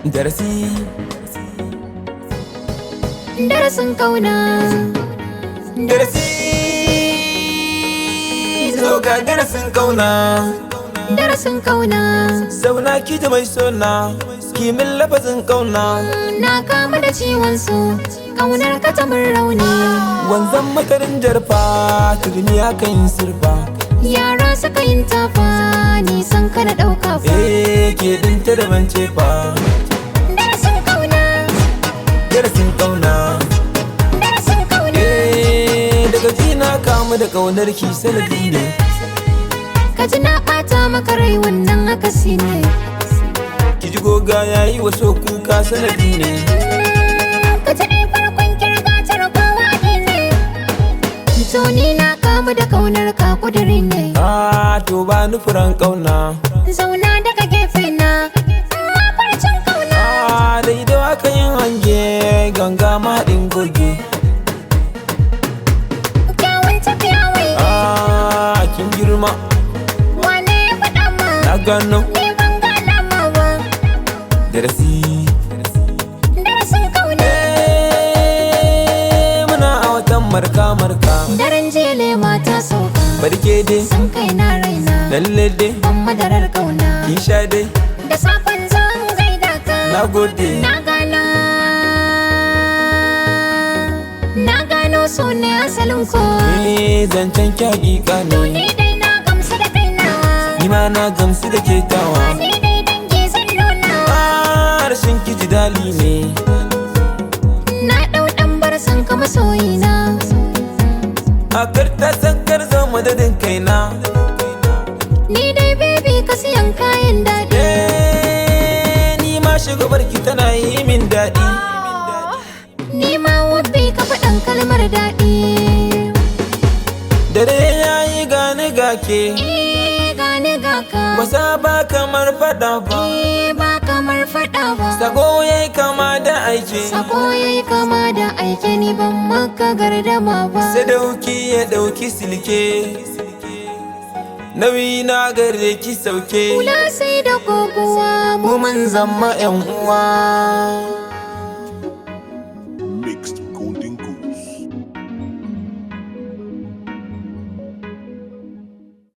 Darasi, darasin kauna. darasi, zo ga darasin kauna. Darasin kauna. Zauna ki ji mai sona, ki min lafazin kauna. Na kama da ciwon so, kaunar ka ta mun rauni. Wanzan makarin jarfa, turmi aka yin sirfa. Yara suka yin tafa, nisan ka na ɗauka fa. Ke dinta da bance fa. Darasin kauna. Darasin kauna. Darasin kauna. Daga ji na kamu da kaunar ki sanadi ne. Ka ji na ɓata maka rai wannan akasi ne. Ki ji goga yayi waso kuka sanadi ne. Ka ji ɗai farkon kirga tarkowa ne. To ni na kamu da kaunar ka kudiri ne. To ba ni furan kauna. Zauna daga gefe na, mafarcin kauna. Da ido aka yin hange ganga mahaɗin goge. Kyawun tafiya wai. Kin girma Wane ya faɗa ma? na gano. Ni ban gana ma ba. Darasi, Darasin kauna. muna a watan marka-marka. Daren jele mata sauka. Barke dai, Sun kai na raina. lalle dai, Ban madarar kauna. kin sha dai. Da safen zan gaida ka. Na gode. Na gano so ne asalin ko. Zancen ki hakika ne. Ni dai na gamsu da kaina. Ni ma na gamsu da ke tawa. Ni dai dangi zan nuna. Harshen ki ji dali ne. Na ɗau ɗan bar san ka masoyina. A karta sankar zo madadin kaina. Ni dai baby ka siyan kayan daɗi. Ni ma shugabar ki tana yi min daɗi. Ni ma wabbe ka faɗan kalmar daɗi. Dare yayi gani gake. Gane ga ka. Wasa ba kamar fada ba. Ba kamar faɗa ba. Sago yayi kama da aike. Sako yayi kama da aike ni ban maka gardama ba. Sadauki ya ɗauki silke. Nauyi na gare ki sauke. Kula sai da kokowa Mu mun zama 'yan uwa.